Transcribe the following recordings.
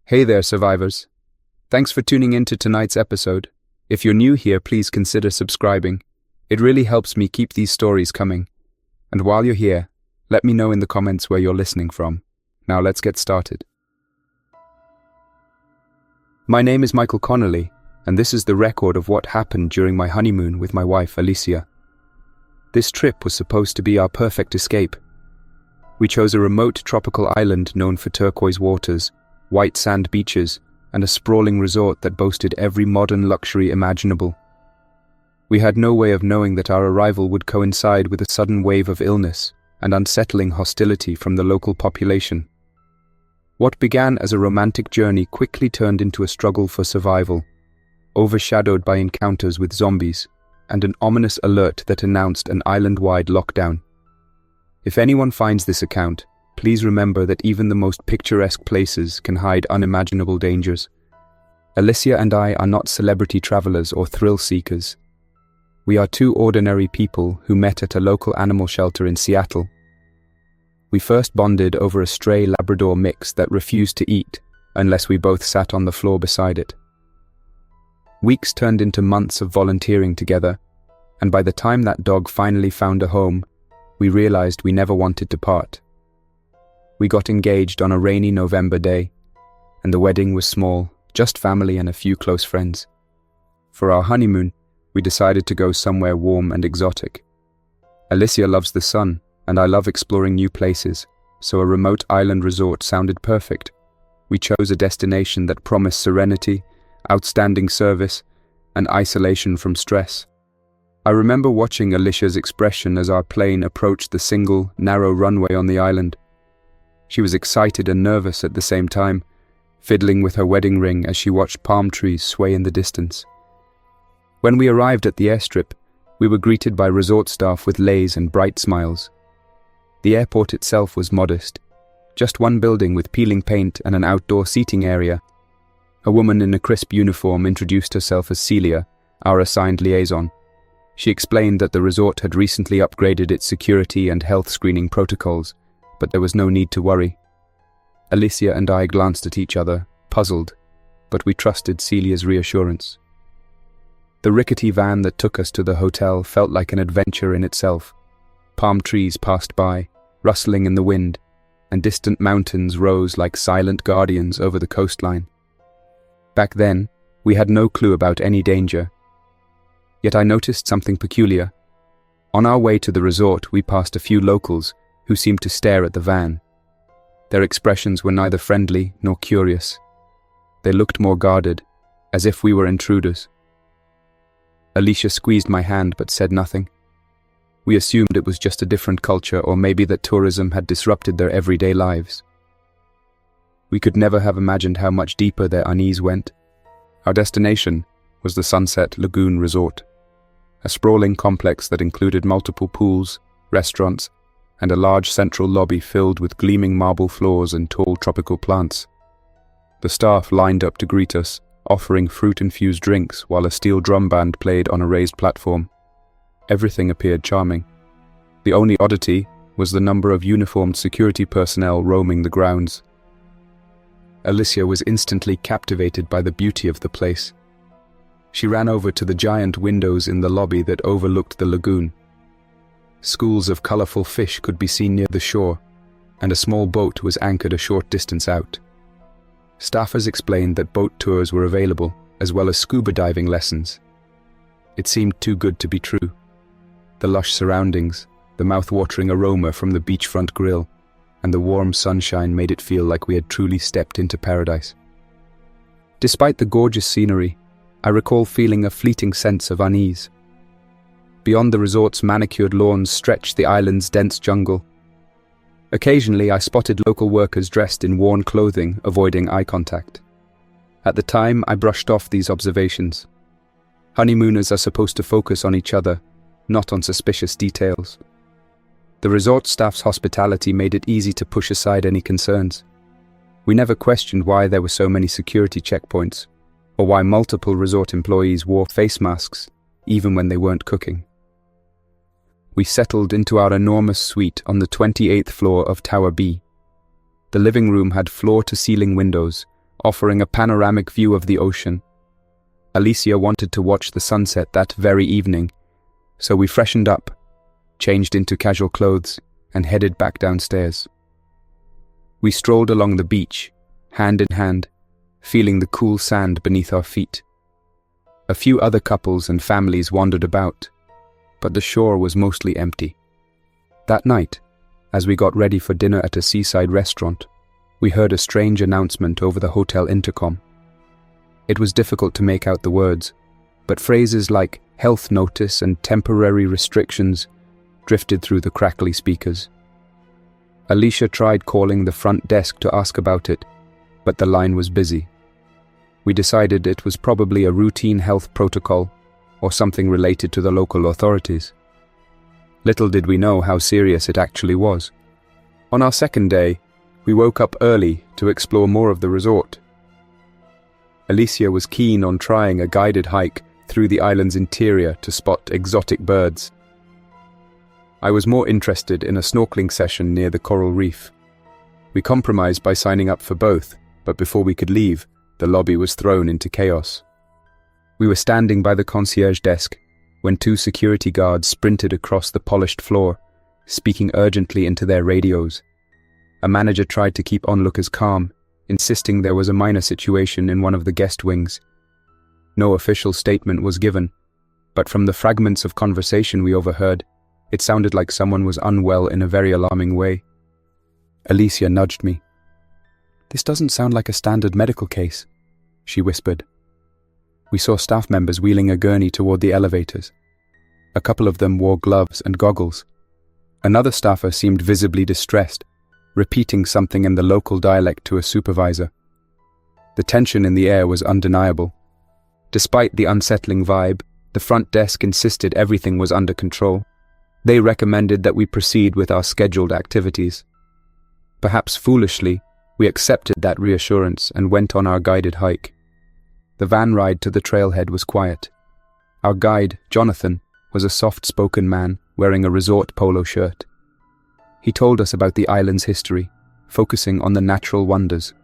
Hey there, survivors. Thanks for tuning in to tonight's episode. If you're new here, please consider subscribing. It really helps me keep these stories coming. And while you're here, let me know in the comments where you're listening from. Now let's get started. My name is Michael Connolly, and this is the record of what happened during my honeymoon with my wife, Alicia. This trip was supposed to be our perfect escape. We chose a remote tropical island known for turquoise waters, white sand beaches, and a sprawling resort that boasted every modern luxury imaginable. We had no way of knowing that our arrival would coincide with a sudden wave of illness and unsettling hostility from the local population. What began as a romantic journey quickly turned into a struggle for survival, overshadowed by encounters with zombies and an ominous alert that announced an island-wide lockdown. If anyone finds this account, please remember that even the most picturesque places can hide unimaginable dangers. Alicia and I are not celebrity travelers or thrill seekers. We are two ordinary people who met at a local animal shelter in Seattle. We first bonded over a stray Labrador mix that refused to eat unless we both sat on the floor beside it. Weeks turned into months of volunteering together, and by the time that dog finally found a home, we realized we never wanted to part. We got engaged on a rainy November day, and the wedding was small, just family and a few close friends. For our honeymoon, we decided to go somewhere warm and exotic. Alicia loves the sun, and I love exploring new places, so a remote island resort sounded perfect. We chose a destination that promised serenity, outstanding service, and isolation from stress. I remember watching Alicia's expression as our plane approached the single, narrow runway on the island. She was excited and nervous at the same time, fiddling with her wedding ring as she watched palm trees sway in the distance. When we arrived at the airstrip, we were greeted by resort staff with leis and bright smiles. The airport itself was modest, just one building with peeling paint and an outdoor seating area. A woman in a crisp uniform introduced herself as Celia, our assigned liaison. She explained that the resort had recently upgraded its security and health screening protocols, but there was no need to worry. Alicia and I glanced at each other, puzzled, but we trusted Celia's reassurance. The rickety van that took us to the hotel felt like an adventure in itself. Palm trees passed by, rustling in the wind, and distant mountains rose like silent guardians over the coastline. Back then, we had no clue about any danger. Yet I noticed something peculiar. On our way to the resort, we passed a few locals who seemed to stare at the van. Their expressions were neither friendly nor curious. They looked more guarded, as if we were intruders. Alicia squeezed my hand but said nothing. We assumed it was just a different culture, or maybe that tourism had disrupted their everyday lives. We could never have imagined how much deeper their unease went. Our destination was the Sunset Lagoon Resort, a sprawling complex that included multiple pools, restaurants, and a large central lobby filled with gleaming marble floors and tall tropical plants. The staff lined up to greet us, offering fruit-infused drinks while a steel drum band played on a raised platform. Everything appeared charming. The only oddity was the number of uniformed security personnel roaming the grounds. Alicia was instantly captivated by the beauty of the place. She ran over to the giant windows in the lobby that overlooked the lagoon. Schools of colorful fish could be seen near the shore, and a small boat was anchored a short distance out. Staffers explained that boat tours were available, as well as scuba diving lessons. It seemed too good to be true. The lush surroundings, the mouth-watering aroma from the beachfront grill, and the warm sunshine made it feel like we had truly stepped into paradise. Despite the gorgeous scenery, I recall feeling a fleeting sense of unease. Beyond the resort's manicured lawns stretched the island's dense jungle. Occasionally, I spotted local workers dressed in worn clothing, avoiding eye contact. At the time, I brushed off these observations. Honeymooners are supposed to focus on each other, not on suspicious details. The resort staff's hospitality made it easy to push aside any concerns. We never questioned why there were so many security checkpoints, or why multiple resort employees wore face masks, even when they weren't cooking. We settled into our enormous suite on the 28th floor of Tower B. The living room had floor-to-ceiling windows, offering a panoramic view of the ocean. Alicia wanted to watch the sunset that very evening, so we freshened up, changed into casual clothes, and headed back downstairs. We strolled along the beach, hand in hand, feeling the cool sand beneath our feet. A few other couples and families wandered about, but the shore was mostly empty. That night, as we got ready for dinner at a seaside restaurant, we heard a strange announcement over the hotel intercom. It was difficult to make out the words, but phrases like health notice and temporary restrictions drifted through the crackly speakers. Alicia tried calling the front desk to ask about it, but the line was busy. We decided it was probably a routine health protocol or something related to the local authorities. Little did we know how serious it actually was. On our second day, we woke up early to explore more of the resort. Alicia was keen on trying a guided hike through the island's interior to spot exotic birds. I was more interested in a snorkeling session near the coral reef. We compromised by signing up for both, but before we could leave, the lobby was thrown into chaos. We were standing by the concierge desk when two security guards sprinted across the polished floor, speaking urgently into their radios. A manager tried to keep onlookers calm, insisting there was a minor situation in one of the guest wings. No official statement was given, but from the fragments of conversation we overheard, it sounded like someone was unwell in a very alarming way. Alicia nudged me. "This doesn't sound like a standard medical case," she whispered. We saw staff members wheeling a gurney toward the elevators. A couple of them wore gloves and goggles. Another staffer seemed visibly distressed, repeating something in the local dialect to a supervisor. The tension in the air was undeniable. Despite the unsettling vibe, the front desk insisted everything was under control. They recommended that we proceed with our scheduled activities. Perhaps foolishly, we accepted that reassurance and went on our guided hike. The van ride to the trailhead was quiet. Our guide, Jonathan, was a soft-spoken man wearing a resort polo shirt. He told us about the island's history, focusing on the natural wonders.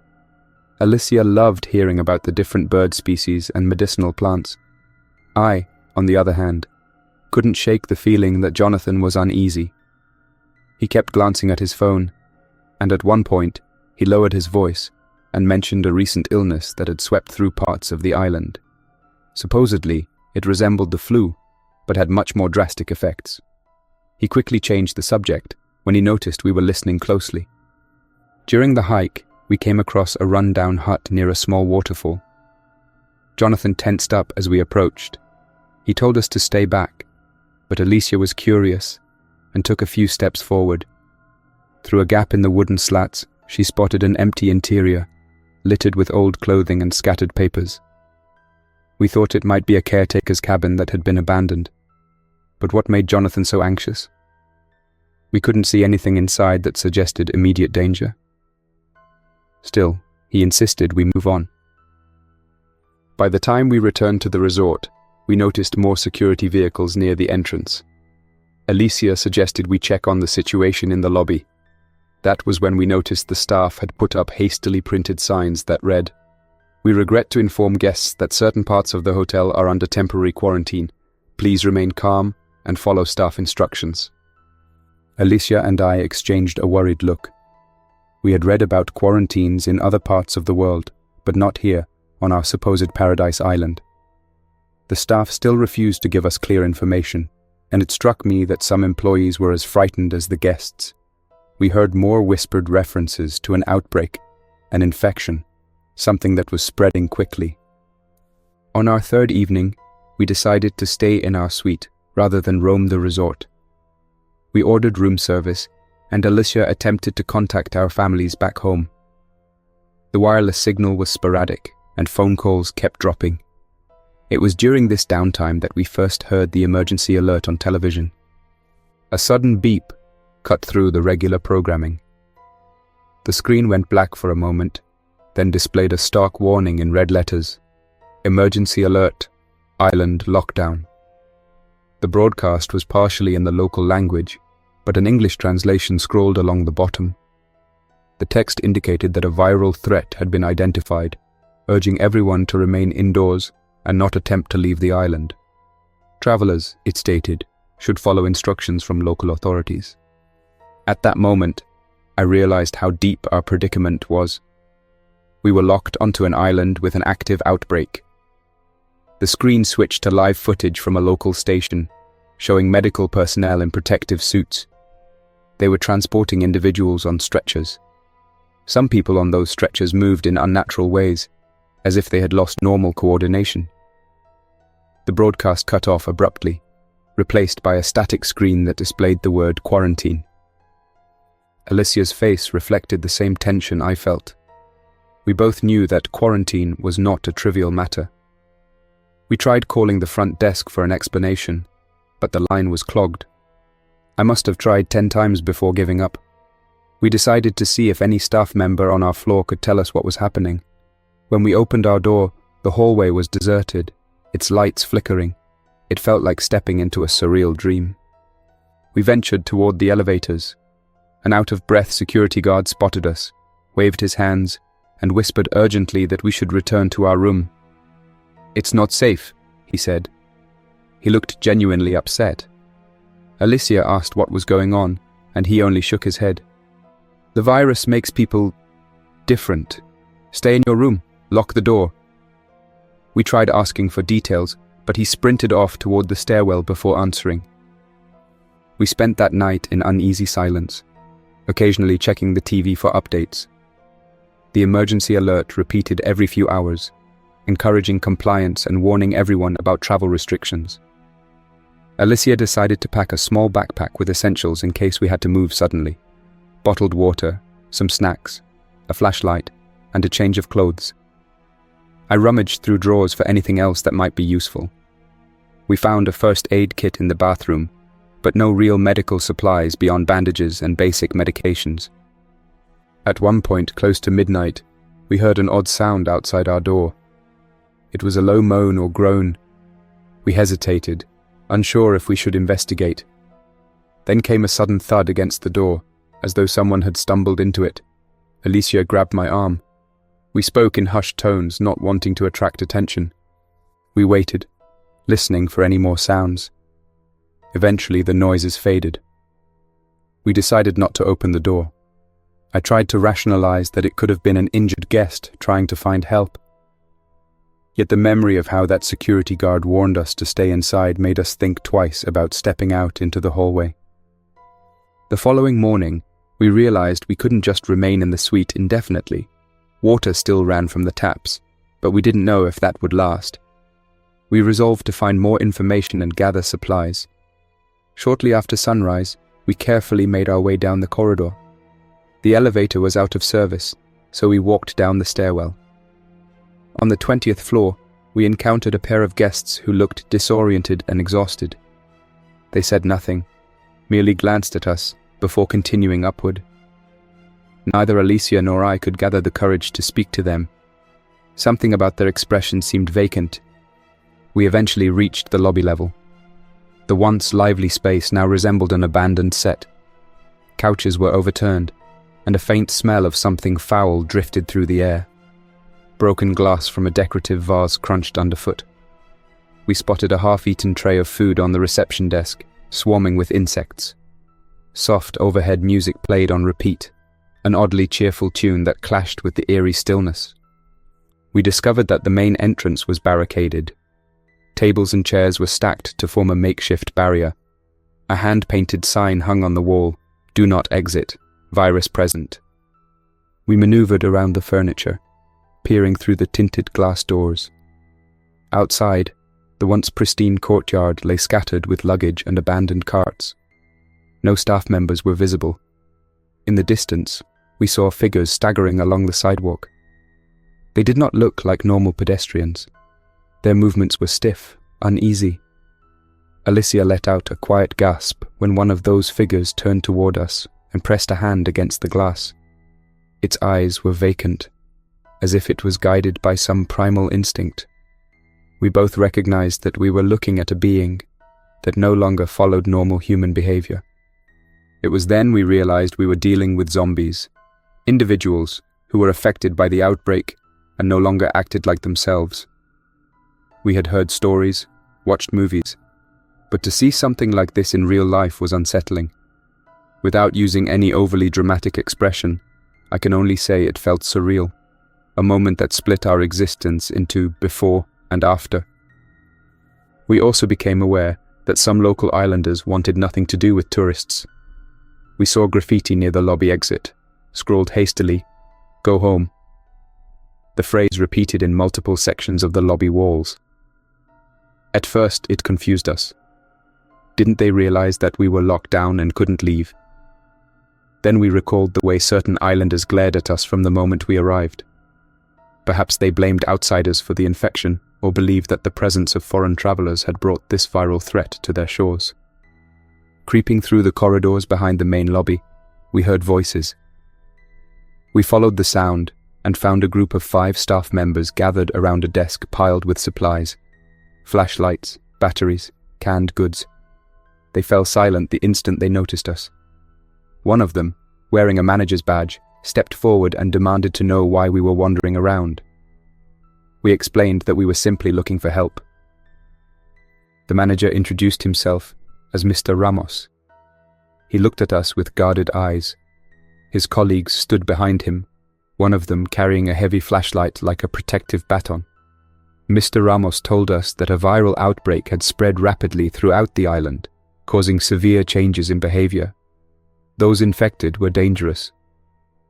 Alicia loved hearing about the different bird species and medicinal plants. I, on the other hand, couldn't shake the feeling that Jonathan was uneasy. He kept glancing at his phone, and at one point, he lowered his voice and mentioned a recent illness that had swept through parts of the island. Supposedly, it resembled the flu, but had much more drastic effects. He quickly changed the subject when he noticed we were listening closely. During the hike, we came across a run-down hut near a small waterfall. Jonathan tensed up as we approached. He told us to stay back, but Alicia was curious and took a few steps forward. Through a gap in the wooden slats, she spotted an empty interior, littered with old clothing and scattered papers. We thought it might be a caretaker's cabin that had been abandoned. But what made Jonathan so anxious? We couldn't see anything inside that suggested immediate danger. Still, he insisted we move on. By the time we returned to the resort, we noticed more security vehicles near the entrance. Alicia suggested we check on the situation in the lobby. That was when we noticed the staff had put up hastily printed signs that read, "We regret to inform guests that certain parts of the hotel are under temporary quarantine. Please remain calm and follow staff instructions." Alicia and I exchanged a worried look. We had read about quarantines in other parts of the world, but not here, on our supposed paradise island. The staff still refused to give us clear information, and it struck me that some employees were as frightened as the guests. We heard more whispered references to an outbreak, an infection, something that was spreading quickly. On our third evening, we decided to stay in our suite rather than roam the resort. We ordered room service, and Alicia attempted to contact our families back home. The wireless signal was sporadic, and phone calls kept dropping. It was during this downtime that we first heard the emergency alert on television. A sudden beep cut through the regular programming. The screen went black for a moment, then displayed a stark warning in red letters. Emergency alert, island lockdown. The broadcast was partially in the local language, but an English translation scrolled along the bottom. The text indicated that a viral threat had been identified urging everyone to remain indoors and not attempt to leave the island. Travelers, it stated, should follow instructions from local authorities. At that moment, I realized how deep our predicament was. We were locked onto an island with an active outbreak. The screen switched to live footage from a local station, showing medical personnel in protective suits. They were transporting individuals on stretchers. Some people on those stretchers moved in unnatural ways, as if they had lost normal coordination. The broadcast cut off abruptly, replaced by a static screen that displayed the word quarantine. Alicia's face reflected the same tension I felt. We both knew that quarantine was not a trivial matter. We tried calling the front desk for an explanation, but the line was clogged. I must have tried 10 times before giving up. We decided to see if any staff member on our floor could tell us what was happening. When we opened our door, the hallway was deserted, its lights flickering. It felt like stepping into a surreal dream. We ventured toward the elevators. An out-of-breath security guard spotted us, waved his hands, and whispered urgently that we should return to our room. "It's not safe," he said. He looked genuinely upset. Alicia asked what was going on, and he only shook his head. "The virus makes people different. Stay in your room, lock the door." We tried asking for details, but he sprinted off toward the stairwell before answering. We spent that night in uneasy silence, occasionally checking the TV for updates. The emergency alert repeated every few hours, encouraging compliance and warning everyone about travel restrictions. Alicia decided to pack a small backpack with essentials in case we had to move suddenly. Bottled water, some snacks, a flashlight, and a change of clothes. I rummaged through drawers for anything else that might be useful. We found a first aid kit in the bathroom, but no real medical supplies beyond bandages and basic medications. At one point, close to midnight, we heard an odd sound outside our door. It was a low moan or groan. We hesitated, unsure if we should investigate. Then came a sudden thud against the door, as though someone had stumbled into it. Alicia grabbed my arm. We spoke in hushed tones, not wanting to attract attention. We waited, listening for any more sounds. Eventually, the noises faded. We decided not to open the door. I tried to rationalize that it could have been an injured guest trying to find help. Yet the memory of how that security guard warned us to stay inside made us think twice about stepping out into the hallway. The following morning, we realized we couldn't just remain in the suite indefinitely. Water still ran from the taps, but we didn't know if that would last. We resolved to find more information and gather supplies. Shortly after sunrise, we carefully made our way down the corridor. The elevator was out of service, so we walked down the stairwell. On the 20th floor, we encountered a pair of guests who looked disoriented and exhausted. They said nothing, merely glanced at us before continuing upward. Neither Alicia nor I could gather the courage to speak to them. Something about their expression seemed vacant. We eventually reached the lobby level. The once lively space now resembled an abandoned set. Couches were overturned, and a faint smell of something foul drifted through the air. Broken glass from a decorative vase crunched underfoot. We spotted a half-eaten tray of food on the reception desk, swarming with insects. Soft overhead music played on repeat, an oddly cheerful tune that clashed with the eerie stillness. We discovered that the main entrance was barricaded. Tables and chairs were stacked to form a makeshift barrier. A hand-painted sign hung on the wall, "Do not exit, virus present." We maneuvered around the furniture, peering through the tinted glass doors. Outside, the once pristine courtyard lay scattered with luggage and abandoned carts. No staff members were visible. In the distance, we saw figures staggering along the sidewalk. They did not look like normal pedestrians. Their movements were stiff, uneasy. Alicia let out a quiet gasp when one of those figures turned toward us and pressed a hand against the glass. Its eyes were vacant, as if it was guided by some primal instinct. We both recognized that we were looking at a being that no longer followed normal human behavior. It was then we realized we were dealing with zombies, individuals who were affected by the outbreak and no longer acted like themselves. We had heard stories, watched movies, but to see something like this in real life was unsettling. Without using any overly dramatic expression, I can only say it felt surreal, a moment that split our existence into before and after. We also became aware that some local islanders wanted nothing to do with tourists. We saw graffiti near the lobby exit, scrawled hastily, "Go home." The phrase repeated in multiple sections of the lobby walls. At first, it confused us. Didn't they realize that we were locked down and couldn't leave? Then we recalled the way certain islanders glared at us from the moment we arrived. Perhaps they blamed outsiders for the infection, or believed that the presence of foreign travelers had brought this viral threat to their shores. Creeping through the corridors behind the main lobby, we heard voices. We followed the sound and found a group of 5 staff members gathered around a desk piled with supplies: flashlights, batteries, canned goods. They fell silent the instant they noticed us. One of them, wearing a manager's badge, stepped forward and demanded to know why we were wandering around. We explained that we were simply looking for help. The manager introduced himself as Mr. Ramos. He looked at us with guarded eyes. His colleagues stood behind him, one of them carrying a heavy flashlight like a protective baton. Mr. Ramos told us that a viral outbreak had spread rapidly throughout the island, causing severe changes in behavior. Those infected were dangerous.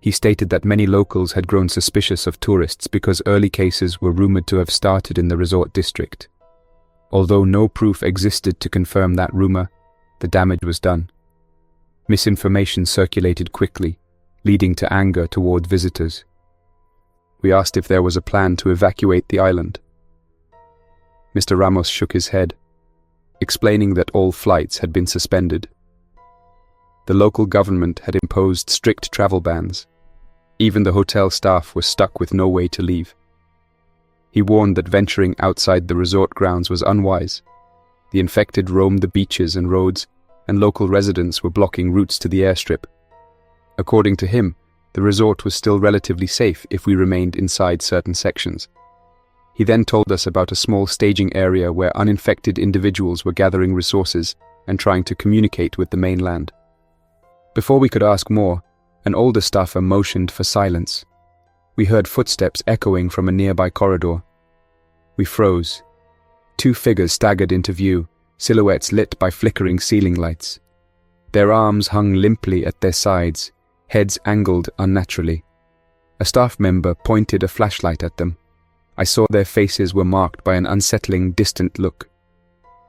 He stated that many locals had grown suspicious of tourists because early cases were rumored to have started in the resort district. Although no proof existed to confirm that rumor, the damage was done. Misinformation circulated quickly, leading to anger toward visitors. We asked if there was a plan to evacuate the island. Mr. Ramos shook his head, explaining that all flights had been suspended. The local government had imposed strict travel bans. Even the hotel staff were stuck with no way to leave. He warned that venturing outside the resort grounds was unwise. The infected roamed the beaches and roads, and local residents were blocking routes to the airstrip. According to him, the resort was still relatively safe if we remained inside certain sections. He then told us about a small staging area where uninfected individuals were gathering resources and trying to communicate with the mainland. Before we could ask more, an older staffer motioned for silence. We heard footsteps echoing from a nearby corridor. We froze. 2 figures staggered into view, silhouettes lit by flickering ceiling lights. Their arms hung limply at their sides, heads angled unnaturally. A staff member pointed a flashlight at them. I saw their faces were marked by an unsettling, distant look.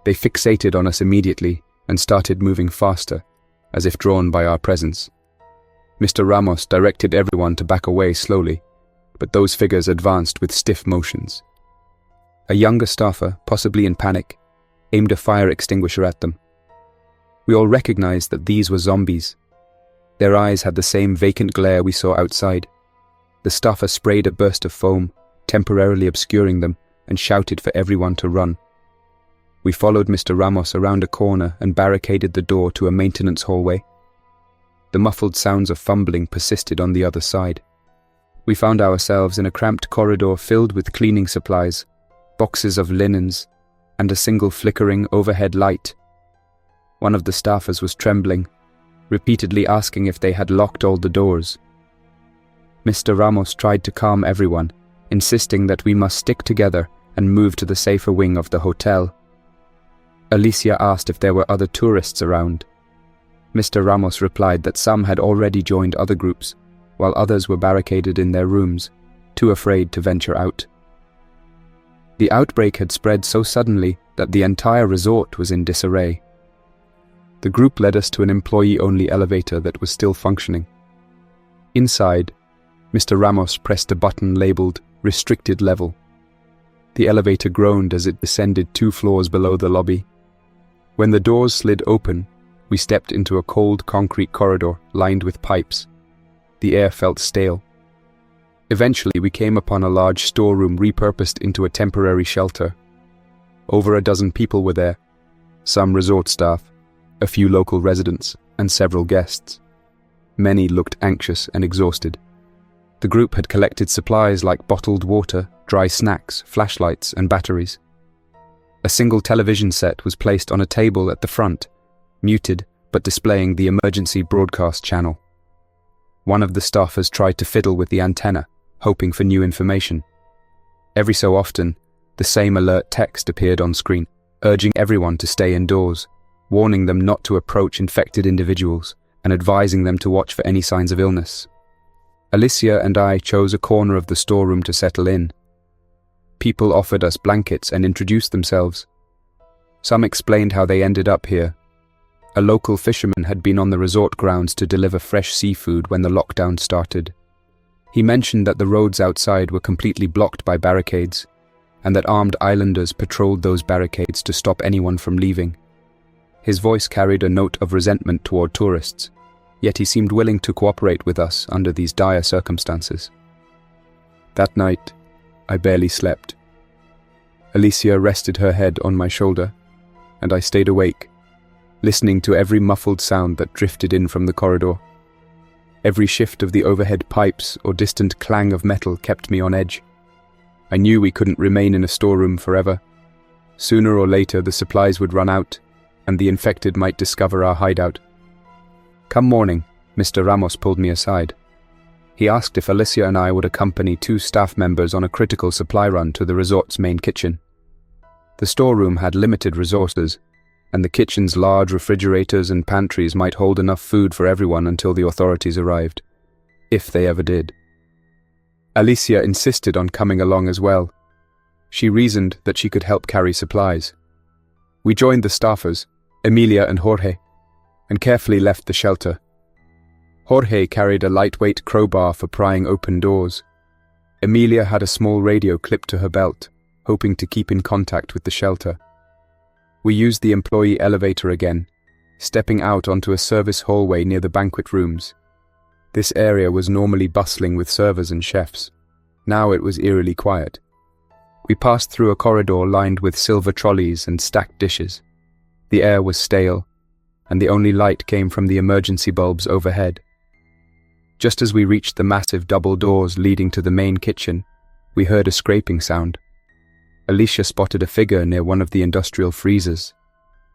They fixated on us immediately and started moving faster, as if drawn by our presence. Mr. Ramos directed everyone to back away slowly, but those figures advanced with stiff motions. A younger staffer, possibly in panic, aimed a fire extinguisher at them. We all recognized that these were zombies. Their eyes had the same vacant glare we saw outside. The staffer sprayed a burst of foam, temporarily obscuring them, and shouted for everyone to run. We followed Mr. Ramos around a corner and barricaded the door to a maintenance hallway. The muffled sounds of fumbling persisted on the other side. We found ourselves in a cramped corridor filled with cleaning supplies, boxes of linens, and a single flickering overhead light. One of the staffers was trembling, repeatedly asking if they had locked all the doors. Mr. Ramos tried to calm everyone, insisting that we must stick together and move to the safer wing of the hotel. Alicia asked if there were other tourists around. Mr. Ramos replied that some had already joined other groups, while others were barricaded in their rooms, too afraid to venture out. The outbreak had spread so suddenly that the entire resort was in disarray. The group led us to an employee-only elevator that was still functioning. Inside, Mr. Ramos pressed a button labeled "Restricted Level." The elevator groaned as it descended 2 floors below the lobby. When the doors slid open, we stepped into a cold concrete corridor lined with pipes. The air felt stale. Eventually, we came upon a large storeroom repurposed into a temporary shelter. Over a dozen people were there, some resort staff, a few local residents, and several guests. Many looked anxious and exhausted. The group had collected supplies like bottled water, dry snacks, flashlights, and batteries. A single television set was placed on a table at the front, muted but displaying the emergency broadcast channel. One of the staffers tried to fiddle with the antenna, hoping for new information. Every so often, the same alert text appeared on screen, urging everyone to stay indoors, warning them not to approach infected individuals, and advising them to watch for any signs of illness. Alicia and I chose a corner of the storeroom to settle in. People offered us blankets and introduced themselves. Some explained how they ended up here. A local fisherman had been on the resort grounds to deliver fresh seafood when the lockdown started. He mentioned that the roads outside were completely blocked by barricades, and that armed islanders patrolled those barricades to stop anyone from leaving. His voice carried a note of resentment toward tourists, yet he seemed willing to cooperate with us under these dire circumstances. That night, I barely slept. Alicia rested her head on my shoulder, and I stayed awake, listening to every muffled sound that drifted in from the corridor. Every shift of the overhead pipes or distant clang of metal kept me on edge. I knew we couldn't remain in a storeroom forever. Sooner or later the supplies would run out, and the infected might discover our hideout. Come morning, Mr. Ramos pulled me aside. He asked if Alicia and I would accompany 2 staff members on a critical supply run to the resort's main kitchen. The storeroom had limited resources, and the kitchen's large refrigerators and pantries might hold enough food for everyone until the authorities arrived, if they ever did. Alicia insisted on coming along as well. She reasoned that she could help carry supplies. We joined the staffers, Emilia and Jorge, and carefully left the shelter. Jorge carried a lightweight crowbar for prying open doors. Emilia had a small radio clipped to her belt, hoping to keep in contact with the shelter. We used the employee elevator again, stepping out onto a service hallway near the banquet rooms. This area was normally bustling with servers and chefs. Now it was eerily quiet. We passed through a corridor lined with silver trolleys and stacked dishes. The air was stale, and the only light came from the emergency bulbs overhead. Just as we reached the massive double doors leading to the main kitchen, we heard a scraping sound. Alicia spotted a figure near one of the industrial freezers.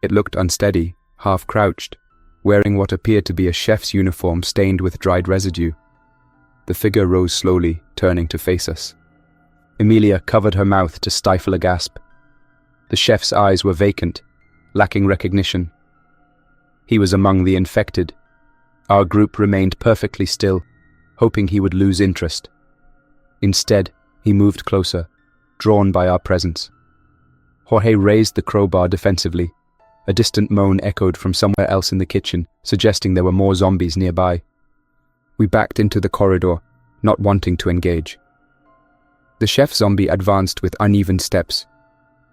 It looked unsteady, half-crouched, wearing what appeared to be a chef's uniform stained with dried residue. The figure rose slowly, turning to face us. Emilia covered her mouth to stifle a gasp. The chef's eyes were vacant, lacking recognition. He was among the infected. Our group remained perfectly still, hoping he would lose interest. Instead, he moved closer, drawn by our presence. Jorge raised the crowbar defensively. A distant moan echoed from somewhere else in the kitchen, suggesting there were more zombies nearby. We backed into the corridor, not wanting to engage. The chef zombie advanced with uneven steps.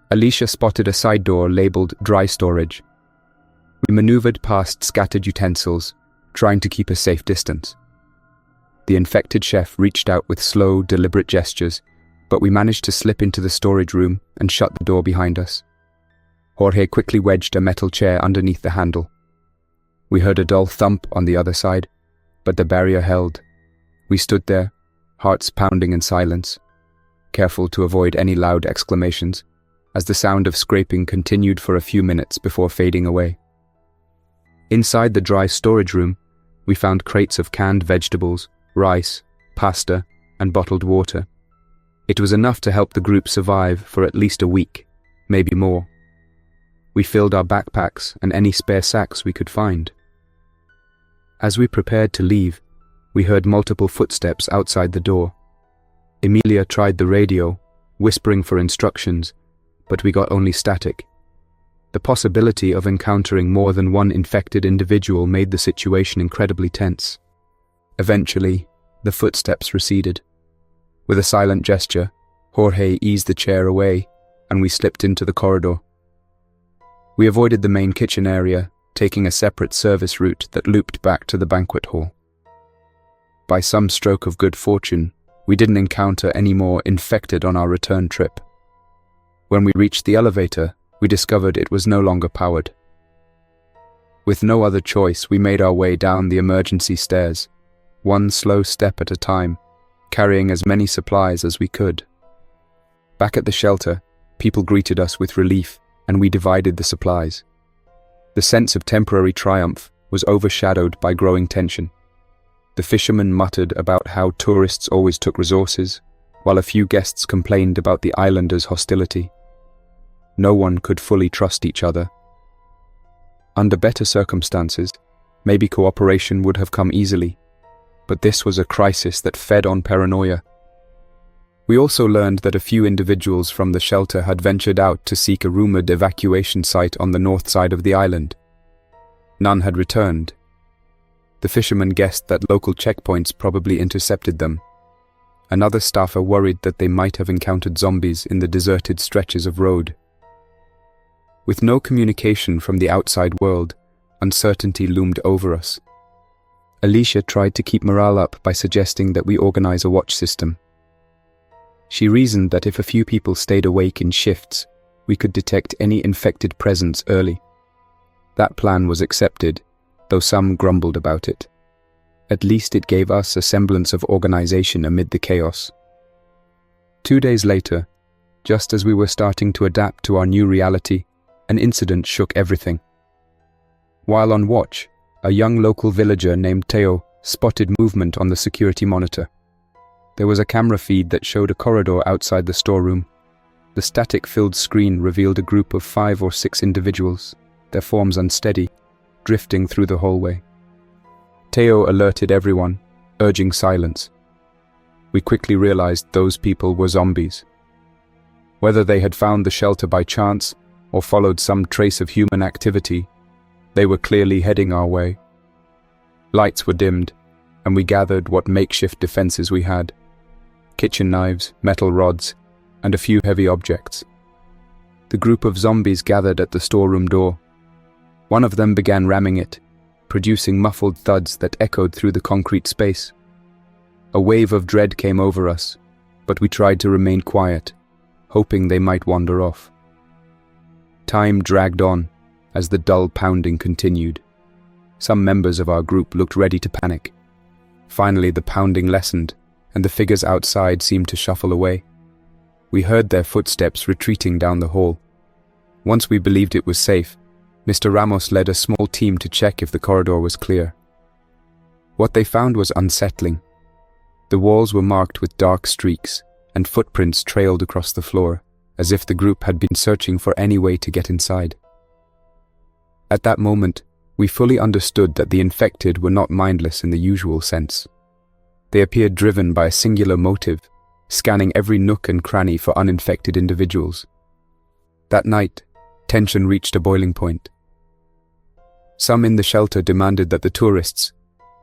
Alicia spotted a side door labeled dry storage. We maneuvered past scattered utensils, trying to keep a safe distance. The infected chef reached out with slow, deliberate gestures, but we managed to slip into the storage room and shut the door behind us. Jorge quickly wedged a metal chair underneath the handle. We heard a dull thump on the other side, but the barrier held. We stood there, hearts pounding in silence, careful to avoid any loud exclamations, as the sound of scraping continued for a few minutes before fading away. Inside the dry storage room, we found crates of canned vegetables, rice, pasta, and bottled water. It was enough to help the group survive for at least a week, maybe more. We filled our backpacks and any spare sacks we could find. As we prepared to leave, we heard multiple footsteps outside the door. Emilia tried the radio, whispering for instructions, but we got only static. The possibility of encountering more than one infected individual made the situation incredibly tense. Eventually, the footsteps receded. With a silent gesture, Jorge eased the chair away, and we slipped into the corridor. We avoided the main kitchen area, taking a separate service route that looped back to the banquet hall. By some stroke of good fortune, we didn't encounter any more infected on our return trip. When we reached the elevator, we discovered it was no longer powered. With no other choice, we made our way down the emergency stairs, one slow step at a time, carrying as many supplies as we could. Back at the shelter, people greeted us with relief, and we divided the supplies. The sense of temporary triumph was overshadowed by growing tension. The fishermen muttered about how tourists always took resources, while a few guests complained about the islanders' hostility. No one could fully trust each other. Under better circumstances, maybe cooperation would have come easily, but this was a crisis that fed on paranoia. We also learned that a few individuals from the shelter had ventured out to seek a rumored evacuation site on the north side of the island. None had returned. The fishermen guessed that local checkpoints probably intercepted them. Another staffer worried that they might have encountered zombies in the deserted stretches of road. With no communication from the outside world, uncertainty loomed over us. Alicia tried to keep morale up by suggesting that we organize a watch system. She reasoned that if a few people stayed awake in shifts, we could detect any infected presence early. That plan was accepted, though some grumbled about it. At least it gave us a semblance of organization amid the chaos. 2 days later, just as we were starting to adapt to our new reality, an incident shook everything. While on watch, a young local villager named Theo spotted movement on the security monitor. There was a camera feed that showed a corridor outside the storeroom. The static-filled screen revealed a group of 5 or 6 individuals, their forms unsteady, drifting through the hallway. Theo alerted everyone, urging silence. We quickly realized those people were zombies. Whether they had found the shelter by chance or followed some trace of human activity, they were clearly heading our way. Lights were dimmed, and we gathered what makeshift defenses we had: kitchen knives, metal rods, and a few heavy objects. The group of zombies gathered at the storeroom door. One of them began ramming it, producing muffled thuds that echoed through the concrete space. A wave of dread came over us, but we tried to remain quiet, hoping they might wander off. Time dragged on as the dull pounding continued. Some members of our group looked ready to panic. Finally, the pounding lessened, and the figures outside seemed to shuffle away. We heard their footsteps retreating down the hall. Once we believed it was safe, Mr. Ramos led a small team to check if the corridor was clear. What they found was unsettling. The walls were marked with dark streaks, and footprints trailed across the floor, as if the group had been searching for any way to get inside. At that moment, we fully understood that the infected were not mindless in the usual sense. They appeared driven by a singular motive, scanning every nook and cranny for uninfected individuals. That night, tension reached a boiling point. Some in the shelter demanded that the tourists,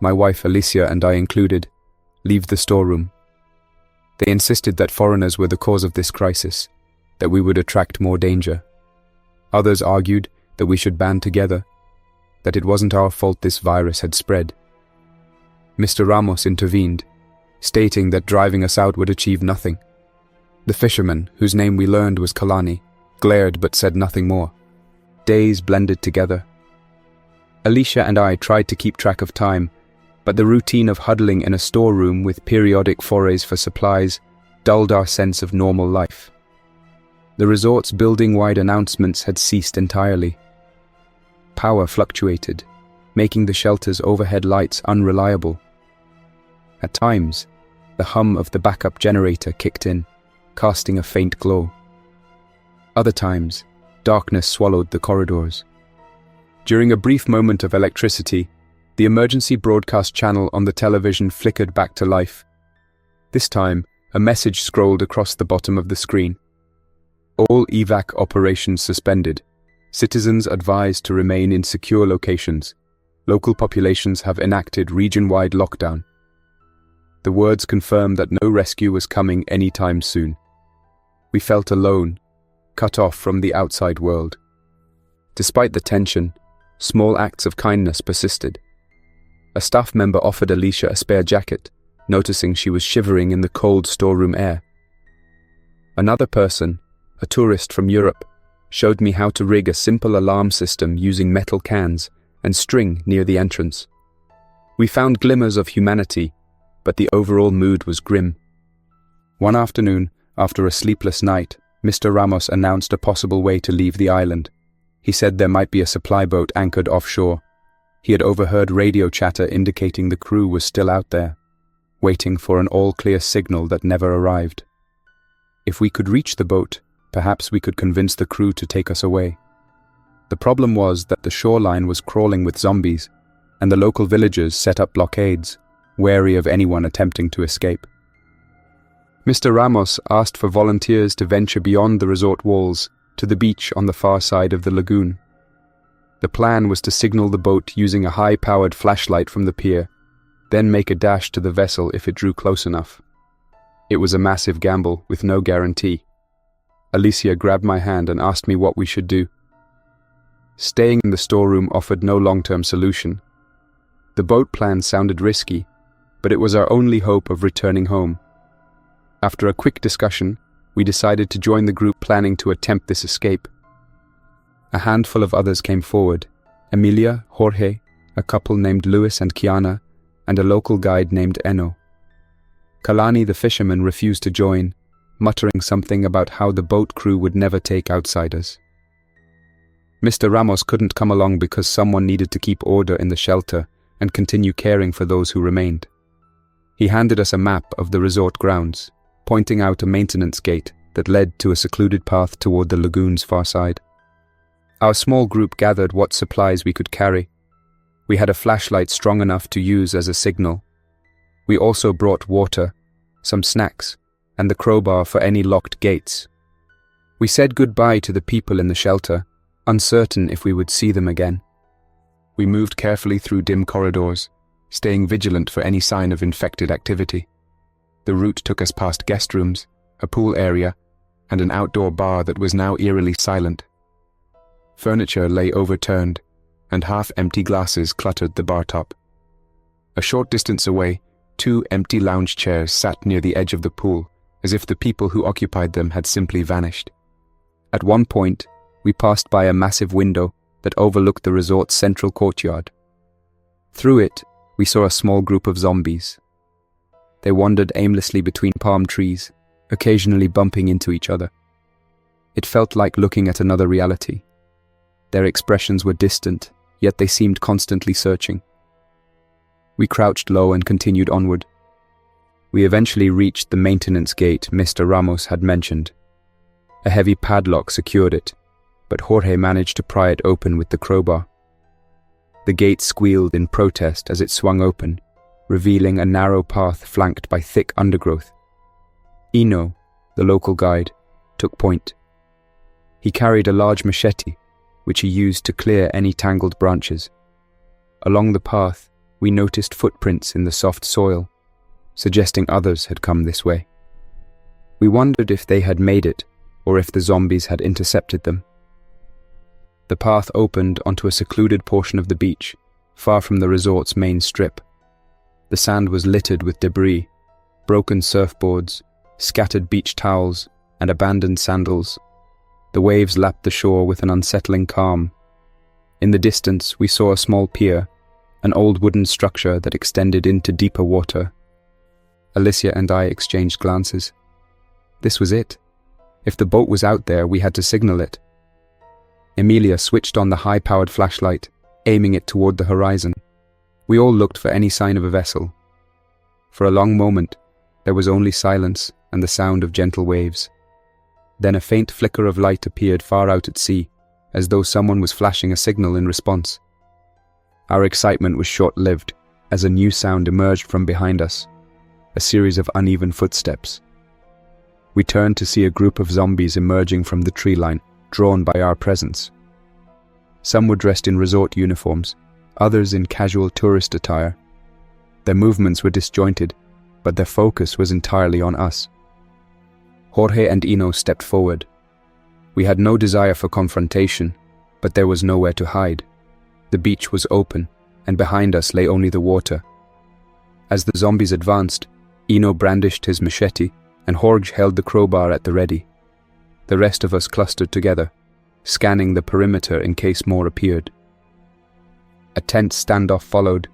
my wife Alicia and I included, leave the storeroom. They insisted that foreigners were the cause of this crisis, that we would attract more danger. Others argued that we should band together, that it wasn't our fault this virus had spread. Mr. Ramos intervened, stating that driving us out would achieve nothing. The fisherman, whose name we learned was Kalani, glared but said nothing more. Days blended together. Alicia and I tried to keep track of time, but the routine of huddling in a storeroom with periodic forays for supplies dulled our sense of normal life. The resort's building-wide announcements had ceased entirely. Power fluctuated, making the shelter's overhead lights unreliable. At times, the hum of the backup generator kicked in, casting a faint glow. Other times, darkness swallowed the corridors. During a brief moment of electricity, the emergency broadcast channel on the television flickered back to life. This time, a message scrolled across the bottom of the screen. All evac operations suspended. Citizens advised to remain in secure locations. Local populations have enacted region-wide lockdown. The words confirmed that no rescue was coming anytime soon. We felt alone, cut off from the outside world. Despite the tension, small acts of kindness persisted. A staff member offered Alicia a spare jacket, noticing she was shivering in the cold storeroom air. Another person, a tourist from Europe, showed me how to rig a simple alarm system using metal cans and string near the entrance. We found glimmers of humanity, but the overall mood was grim. One afternoon, after a sleepless night, Mr. Ramos announced a possible way to leave the island. He said there might be a supply boat anchored offshore. He had overheard radio chatter indicating the crew was still out there, waiting for an all-clear signal that never arrived. If we could reach the boat, perhaps we could convince the crew to take us away. The problem was that the shoreline was crawling with zombies, and the local villagers set up blockades, wary of anyone attempting to escape. Mr. Ramos asked for volunteers to venture beyond the resort walls to the beach on the far side of the lagoon. The plan was to signal the boat using a high-powered flashlight from the pier, then make a dash to the vessel if it drew close enough. It was a massive gamble with no guarantee. Alicia grabbed my hand and asked me what we should do. Staying in the storeroom offered no long-term solution. The boat plan sounded risky, but it was our only hope of returning home. After a quick discussion, we decided to join the group planning to attempt this escape. A handful of others came forward: Emilia, Jorge, a couple named Luis and Kiana, and a local guide named Eno. Kalani the fisherman refused to join, muttering something about how the boat crew would never take outsiders. Mr. Ramos couldn't come along because someone needed to keep order in the shelter and continue caring for those who remained. He handed us a map of the resort grounds, pointing out a maintenance gate that led to a secluded path toward the lagoon's far side. Our small group gathered what supplies we could carry. We had a flashlight strong enough to use as a signal. We also brought water, some snacks, and the crowbar for any locked gates. We said goodbye to the people in the shelter, uncertain if we would see them again. We moved carefully through dim corridors, staying vigilant for any sign of infected activity. The route took us past guest rooms, a pool area, and an outdoor bar that was now eerily silent. Furniture lay overturned, and half-empty glasses cluttered the bar top. A short distance away, 2 empty lounge chairs sat near the edge of the pool, as if the people who occupied them had simply vanished. At one point, we passed by a massive window that overlooked the resort's central courtyard. Through it, we saw a small group of zombies. They wandered aimlessly between palm trees, occasionally bumping into each other. It felt like looking at another reality. Their expressions were distant, yet they seemed constantly searching. We crouched low and continued onward. We eventually reached the maintenance gate Mr. Ramos had mentioned. A heavy padlock secured it, but Jorge managed to pry it open with the crowbar. The gate squealed in protest as it swung open, revealing a narrow path flanked by thick undergrowth. Eno, the local guide, took point. He carried a large machete, which he used to clear any tangled branches. Along the path, we noticed footprints in the soft soil, suggesting others had come this way. We wondered if they had made it, or if the zombies had intercepted them. The path opened onto a secluded portion of the beach, far from the resort's main strip. The sand was littered with debris, broken surfboards, scattered beach towels, and abandoned sandals. The waves lapped the shore with an unsettling calm. In the distance, we saw a small pier, an old wooden structure that extended into deeper water. Alicia and I exchanged glances. This was it. If the boat was out there, we had to signal it. Emilia switched on the high-powered flashlight, aiming it toward the horizon. We all looked for any sign of a vessel. For a long moment, there was only silence and the sound of gentle waves. Then a faint flicker of light appeared far out at sea, as though someone was flashing a signal in response. Our excitement was short-lived, as a new sound emerged from behind us, a series of uneven footsteps. We turned to see a group of zombies emerging from the tree line, drawn by our presence. Some were dressed in resort uniforms, others in casual tourist attire. Their movements were disjointed, but their focus was entirely on us. Jorge and Eno stepped forward. We had no desire for confrontation, but there was nowhere to hide. The beach was open, and behind us lay only the water. As the zombies advanced, Eno brandished his machete, and Jorge held the crowbar at the ready. The rest of us clustered together, scanning the perimeter in case more appeared. A tense standoff followed.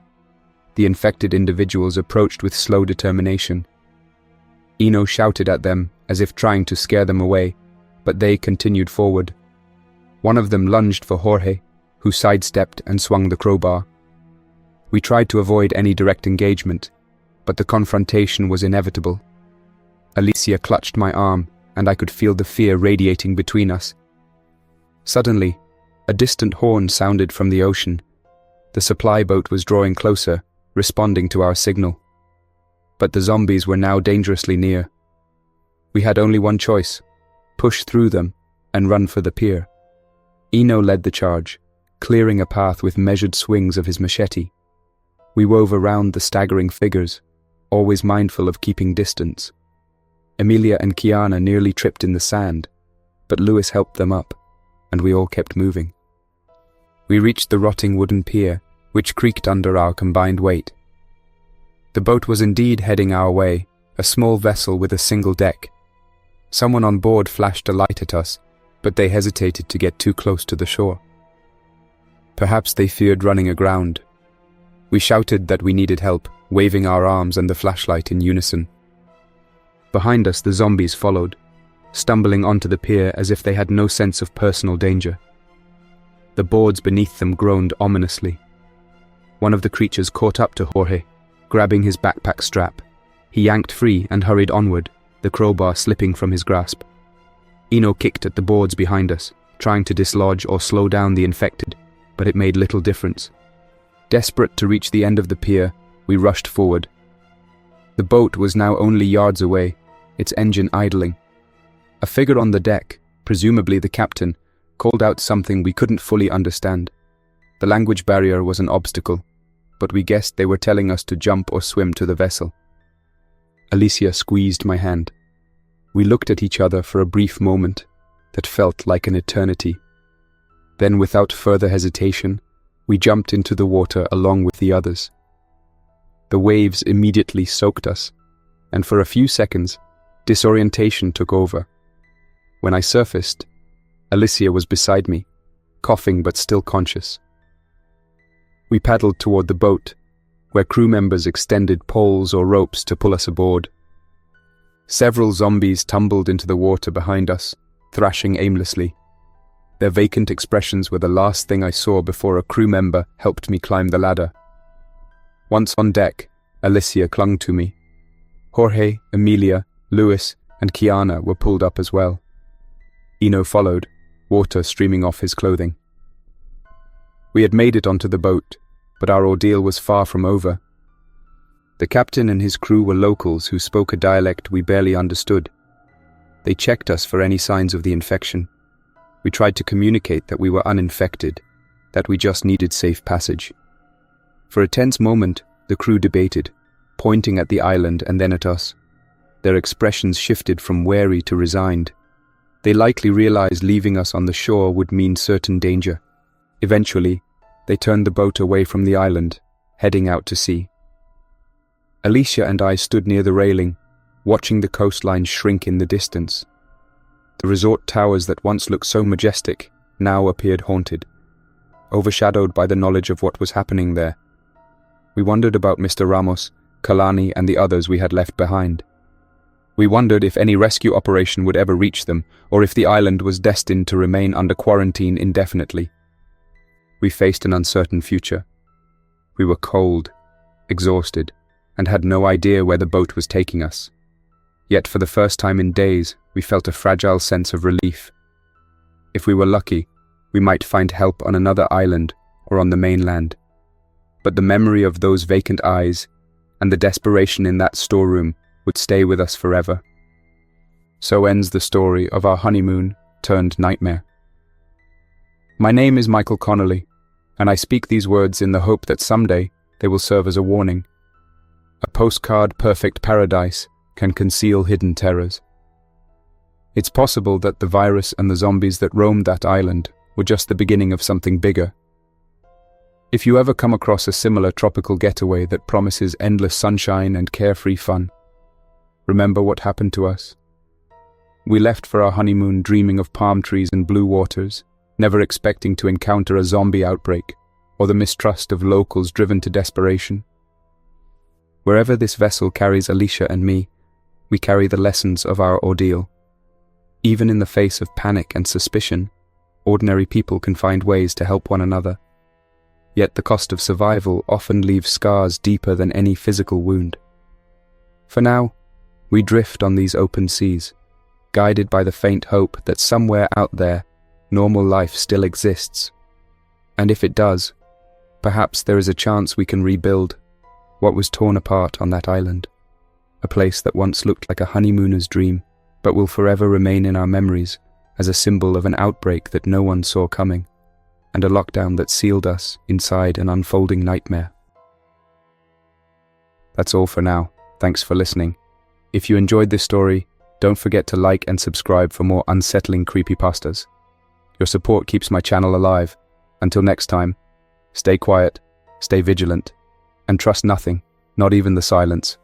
The infected individuals approached with slow determination. Eno shouted at them as if trying to scare them away, but they continued forward. One of them lunged for Jorge, who sidestepped and swung the crowbar. We tried to avoid any direct engagement, but the confrontation was inevitable. Alicia clutched my arm, and I could feel the fear radiating between us. Suddenly, a distant horn sounded from the ocean. The supply boat was drawing closer, responding to our signal. But the zombies were now dangerously near. We had only one choice: push through them and run for the pier. Eno led the charge, clearing a path with measured swings of his machete. We wove around the staggering figures, always mindful of keeping distance. Emilia and Kiana nearly tripped in the sand, but Lewis helped them up, and we all kept moving. We reached the rotting wooden pier, which creaked under our combined weight. The boat was indeed heading our way, a small vessel with a single deck. Someone on board flashed a light at us, but they hesitated to get too close to the shore. Perhaps they feared running aground. We shouted that we needed help, waving our arms and the flashlight in unison. Behind us, the zombies followed, stumbling onto the pier as if they had no sense of personal danger. The boards beneath them groaned ominously. One of the creatures caught up to Jorge, grabbing his backpack strap. He yanked free and hurried onward, the crowbar slipping from his grasp. Eno kicked at the boards behind us, trying to dislodge or slow down the infected, but it made little difference. Desperate to reach the end of the pier, we rushed forward. The boat was now only yards away, its engine idling. A figure on the deck, presumably the captain, called out something we couldn't fully understand. The language barrier was an obstacle, but we guessed they were telling us to jump or swim to the vessel. Alicia squeezed my hand. We looked at each other for a brief moment that felt like an eternity. Then, without further hesitation, we jumped into the water along with the others. The waves immediately soaked us, and for a few seconds, disorientation took over. When I surfaced, Alicia was beside me, coughing but still conscious. We paddled toward the boat, where crew members extended poles or ropes to pull us aboard. Several zombies tumbled into the water behind us, thrashing aimlessly. Their vacant expressions were the last thing I saw before a crew member helped me climb the ladder. Once on deck, Alicia clung to me. Jorge, Emilia, Lewis, and Kiana were pulled up as well. Eno followed, water streaming off his clothing. We had made it onto the boat, but our ordeal was far from over. The captain and his crew were locals who spoke a dialect we barely understood. They checked us for any signs of the infection. We tried to communicate that we were uninfected, that we just needed safe passage. For a tense moment, the crew debated, pointing at the island and then at us. Their expressions shifted from wary to resigned. They likely realized leaving us on the shore would mean certain danger. Eventually, they turned the boat away from the island, heading out to sea. Alicia and I stood near the railing, watching the coastline shrink in the distance. The resort towers that once looked so majestic now appeared haunted, overshadowed by the knowledge of what was happening there. We wondered about Mr. Ramos, Kalani, and the others we had left behind. We wondered if any rescue operation would ever reach them, or if the island was destined to remain under quarantine indefinitely. We faced an uncertain future. We were cold, exhausted, and had no idea where the boat was taking us. Yet for the first time in days, we felt a fragile sense of relief. If we were lucky, we might find help on another island or on the mainland. But the memory of those vacant eyes and the desperation in that storeroom would stay with us forever. So ends the story of our honeymoon turned nightmare. My name is Michael Connolly, and I speak these words in the hope that someday they will serve as a warning. A postcard-perfect paradise can conceal hidden terrors. It's possible that the virus and the zombies that roamed that island were just the beginning of something bigger. If you ever come across a similar tropical getaway that promises endless sunshine and carefree fun, remember what happened to us. We left for our honeymoon dreaming of palm trees and blue waters, never expecting to encounter a zombie outbreak or the mistrust of locals driven to desperation. Wherever this vessel carries Alicia and me, we carry the lessons of our ordeal. Even in the face of panic and suspicion, ordinary people can find ways to help one another. Yet the cost of survival often leaves scars deeper than any physical wound. For now, we drift on these open seas, guided by the faint hope that somewhere out there, normal life still exists. And if it does, perhaps there is a chance we can rebuild what was torn apart on that island, a place that once looked like a honeymooner's dream, but will forever remain in our memories as a symbol of an outbreak that no one saw coming, and a lockdown that sealed us inside an unfolding nightmare. That's all for now. Thanks for listening. If you enjoyed this story, don't forget to like and subscribe for more unsettling creepypastas. Your support keeps my channel alive. Until next time, stay quiet, stay vigilant, and trust nothing, not even the silence.